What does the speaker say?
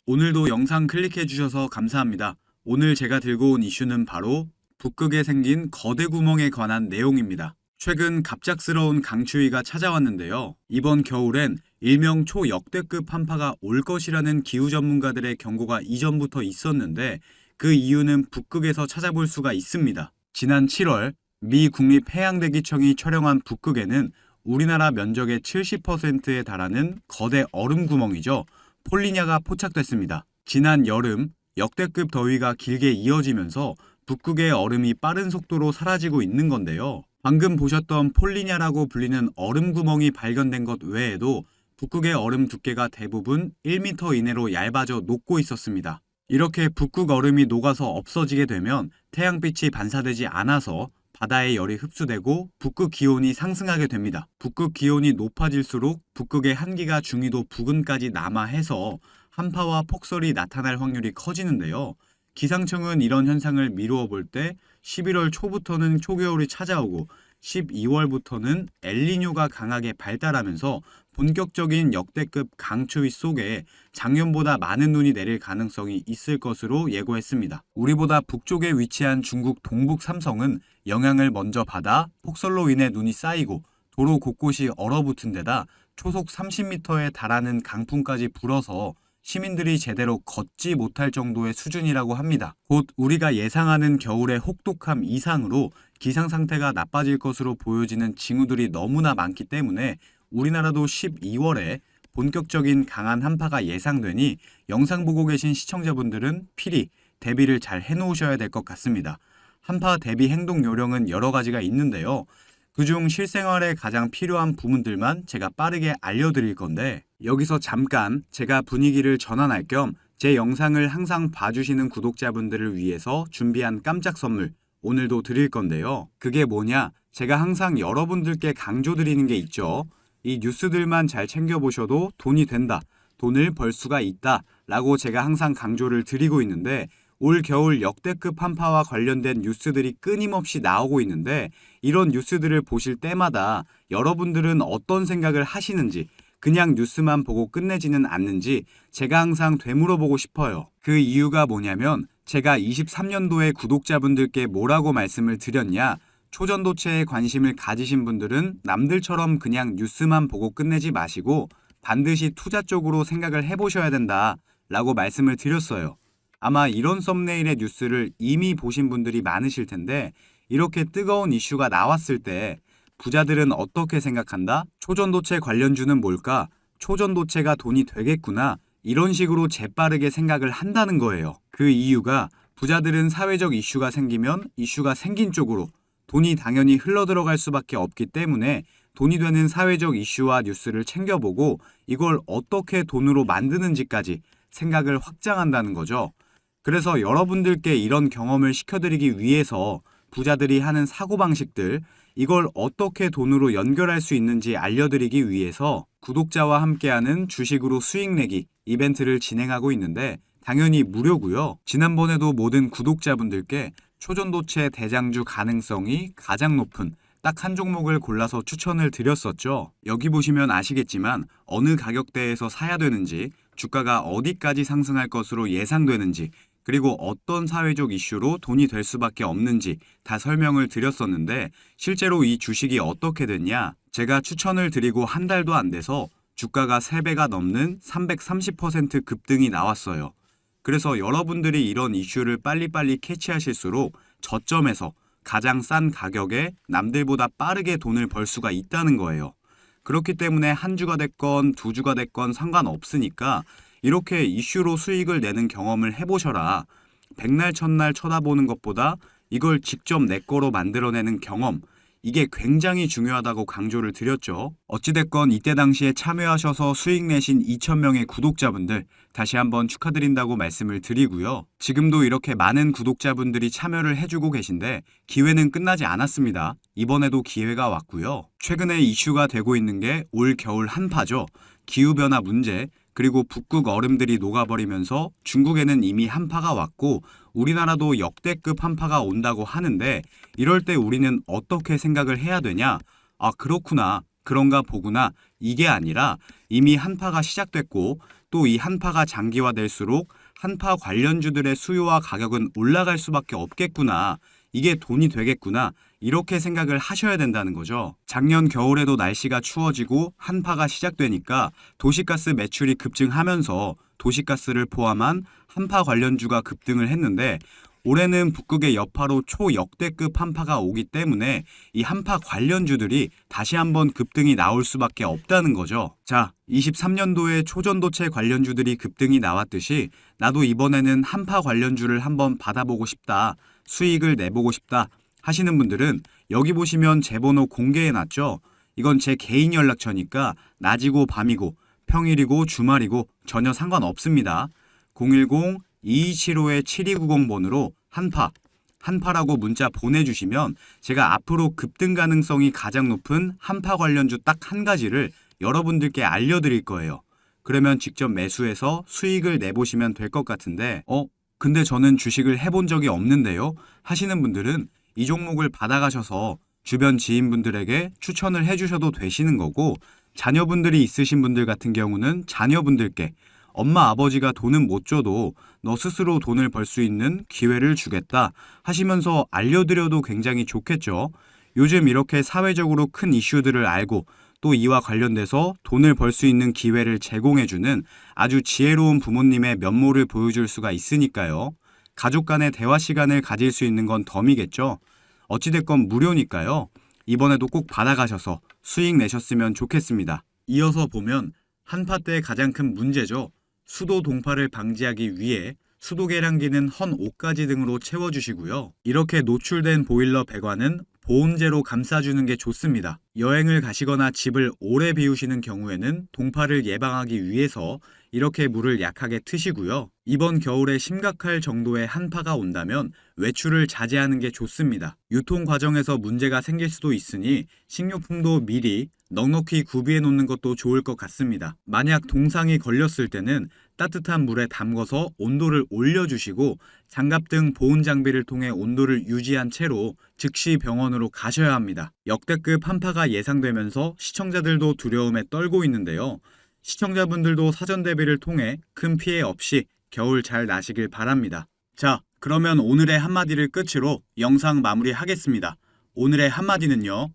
오늘도 영상 클릭해 주셔서 감사합니다. 오늘 제가 들고 온 이슈는 바로 북극에 생긴 거대 구멍에 관한 내용입니다. 최근 갑작스러운 강추위가 찾아왔는데요. 이번 겨울엔 일명 초역대급 한파가 올 것이라는 기후 전문가들의 경고가 이전부터 있었는데 그 이유는 북극에서 찾아볼 수가 있습니다. 지난 7월 미 국립해양대기청이 촬영한 북극에는 우리나라 면적의 70%에 달하는 거대 얼음 구멍이죠. 폴리냐가 포착됐습니다. 지난 여름 역대급 더위가 길게 이어지면서 북극의 얼음이 빠른 속도로 사라지고 있는 건데요. 방금 보셨던 폴리냐라고 불리는 얼음 구멍이 발견된 것 외에도 북극의 얼음 두께가 대부분 1m 이내로 얇아져 녹고 있었습니다. 이렇게 북극 얼음이 녹아서 없어지게 되면 태양빛이 반사되지 않아서 바다의 열이 흡수되고 북극 기온이 상승하게 됩니다. 북극 기온이 높아질수록 북극의 한기가 중위도 부근까지 남하해서 한파와 폭설이 나타날 확률이 커지는데요. 기상청은 이런 현상을 미루어 볼 때 11월 초부터는 초겨울이 찾아오고 12월부터는 엘니뇨가 강하게 발달하면서 본격적인 역대급 강추위 속에 작년보다 많은 눈이 내릴 가능성이 있을 것으로 예고했습니다. 우리보다 북쪽에 위치한 중국 동북 삼성은 영향을 먼저 받아 폭설로 인해 눈이 쌓이고 도로 곳곳이 얼어붙은 데다 초속 30m에 달하는 강풍까지 불어서 시민들이 제대로 걷지 못할 정도의 수준이라고 합니다. 곧 우리가 예상하는 겨울의 혹독함 이상으로 기상 상태가 나빠질 것으로 보여지는 징후들이 너무나 많기 때문에 우리나라도 12월에 본격적인 강한 한파가 예상되니 영상 보고 계신 시청자분들은 필히 대비를 잘 해놓으셔야 될 것 같습니다. 한파 대비 행동 요령은 여러 가지가 있는데요. 그중 실생활에 가장 필요한 부분들만 제가 빠르게 알려드릴 건데 여기서 잠깐 제가 분위기를 전환할 겸 제 영상을 항상 봐주시는 구독자분들을 위해서 준비한 깜짝 선물 오늘도 드릴 건데요. 그게 뭐냐? 제가 항상 여러분들께 강조드리는 게 있죠. 이 뉴스들만 잘 챙겨보셔도 돈이 된다, 돈을 벌 수가 있다 라고 제가 항상 강조를 드리고 있는데 올 겨울 역대급 한파와 관련된 뉴스들이 끊임없이 나오고 있는데 이런 뉴스들을 보실 때마다 여러분들은 어떤 생각을 하시는지 그냥 뉴스만 보고 끝내지는 않는지 제가 항상 되물어보고 싶어요. 그 이유가 뭐냐면 제가 23년도에 구독자분들께 뭐라고 말씀을 드렸냐? 초전도체에 관심을 가지신 분들은 남들처럼 그냥 뉴스만 보고 끝내지 마시고 반드시 투자 쪽으로 생각을 해보셔야 된다 라고 말씀을 드렸어요. 아마 이런 썸네일의 뉴스를 이미 보신 분들이 많으실 텐데 이렇게 뜨거운 이슈가 나왔을 때 부자들은 어떻게 생각한다? 초전도체 관련주는 뭘까? 초전도체가 돈이 되겠구나. 이런 식으로 재빠르게 생각을 한다는 거예요. 그 이유가 부자들은 사회적 이슈가 생기면 이슈가 생긴 쪽으로 돈이 당연히 흘러들어갈 수밖에 없기 때문에 돈이 되는 사회적 이슈와 뉴스를 챙겨보고 이걸 어떻게 돈으로 만드는지까지 생각을 확장한다는 거죠. 그래서 여러분들께 이런 경험을 시켜드리기 위해서 부자들이 하는 사고방식들, 이걸 어떻게 돈으로 연결할 수 있는지 알려드리기 위해서 구독자와 함께하는 주식으로 수익 내기 이벤트를 진행하고 있는데 당연히 무료고요. 지난번에도 모든 구독자분들께 초전도체 대장주 가능성이 가장 높은 딱 한 종목을 골라서 추천을 드렸었죠. 여기 보시면 아시겠지만 어느 가격대에서 사야 되는지, 주가가 어디까지 상승할 것으로 예상되는지, 그리고 어떤 사회적 이슈로 돈이 될 수밖에 없는지 다 설명을 드렸었는데 실제로 이 주식이 어떻게 됐냐? 제가 추천을 드리고 한 달도 안 돼서 주가가 3배가 넘는 330% 급등이 나왔어요. 그래서 여러분들이 이런 이슈를 빨리빨리 캐치하실수록 저점에서 가장 싼 가격에 남들보다 빠르게 돈을 벌 수가 있다는 거예요. 그렇기 때문에 한 주가 됐건 두 주가 됐건 상관없으니까 이렇게 이슈로 수익을 내는 경험을 해보셔라. 백날 첫날 쳐다보는 것보다 이걸 직접 내 거로 만들어내는 경험, 이게 굉장히 중요하다고 강조를 드렸죠. 어찌됐건 이때 당시에 참여하셔서 수익 내신 2,000명의 구독자분들 다시 한번 축하드린다고 말씀을 드리고요. 지금도 이렇게 많은 구독자분들이 참여를 해주고 계신데 기회는 끝나지 않았습니다. 이번에도 기회가 왔고요. 최근에 이슈가 되고 있는 게 올 겨울 한파죠. 기후변화 문제, 그리고 북극 얼음들이 녹아버리면서 중국에는 이미 한파가 왔고 우리나라도 역대급 한파가 온다고 하는데 이럴 때 우리는 어떻게 생각을 해야 되냐? 아, 그렇구나. 그런가 보구나. 이게 아니라 이미 한파가 시작됐고 또 이 한파가 장기화될수록 한파 관련주들의 수요와 가격은 올라갈 수밖에 없겠구나. 이게 돈이 되겠구나. 이렇게 생각을 하셔야 된다는 거죠. 작년 겨울에도 날씨가 추워지고 한파가 시작되니까 도시가스 매출이 급증하면서 도시가스를 포함한 한파 관련주가 급등을 했는데 올해는 북극의 여파로 초역대급 한파가 오기 때문에 이 한파 관련주들이 다시 한번 급등이 나올 수밖에 없다는 거죠. 자, 23년도에 초전도체 관련주들이 급등이 나왔듯이 나도 이번에는 한파 관련주를 한번 받아보고 싶다, 수익을 내보고 싶다 하시는 분들은 여기 보시면 제 번호 공개해놨죠. 이건 제 개인 연락처니까 낮이고 밤이고 평일이고 주말이고 전혀 상관없습니다. 010-2275-7290번으로 한파라고 문자 보내주시면 제가 앞으로 급등 가능성이 가장 높은 한파 관련주 딱 한 가지를 여러분들께 알려드릴 거예요. 그러면 직접 매수해서 수익을 내보시면 될 것 같은데 근데 저는 주식을 해본 적이 없는데요 하시는 분들은 이 종목을 받아가셔서 주변 지인분들에게 추천을 해주셔도 되시는 거고, 자녀분들이 있으신 분들 같은 경우는 자녀분들께 엄마 아버지가 돈은 못 줘도 너 스스로 돈을 벌 수 있는 기회를 주겠다 하시면서 알려드려도 굉장히 좋겠죠. 요즘 이렇게 사회적으로 큰 이슈들을 알고 또 이와 관련돼서 돈을 벌 수 있는 기회를 제공해주는 아주 지혜로운 부모님의 면모를 보여줄 수가 있으니까요. 가족 간의 대화 시간을 가질 수 있는 건 덤이겠죠. 어찌됐건 무료니까요. 이번에도 꼭 받아가셔서 수익 내셨으면 좋겠습니다. 이어서 보면 한파 때 가장 큰 문제죠. 수도 동파를 방지하기 위해 수도 계량기는 헌 옷가지 등으로 채워주시고요. 이렇게 노출된 보일러 배관은 보온재로 감싸주는 게 좋습니다. 여행을 가시거나 집을 오래 비우시는 경우에는 동파를 예방하기 위해서 이렇게 물을 약하게 트시고요. 이번 겨울에 심각할 정도의 한파가 온다면 외출을 자제하는 게 좋습니다. 유통 과정에서 문제가 생길 수도 있으니 식료품도 미리 넉넉히 구비해 놓는 것도 좋을 것 같습니다. 만약 동상이 걸렸을 때는 따뜻한 물에 담궈서 온도를 올려주시고 장갑 등 보온 장비를 통해 온도를 유지한 채로 즉시 병원으로 가셔야 합니다. 역대급 한파가 예상되면서 시청자들도 두려움에 떨고 있는데요. 시청자분들도 사전 대비를 통해 큰 피해 없이 겨울 잘 나시길 바랍니다. 자, 그러면 오늘의 한마디를 끝으로 영상 마무리하겠습니다. 오늘의 한마디는요.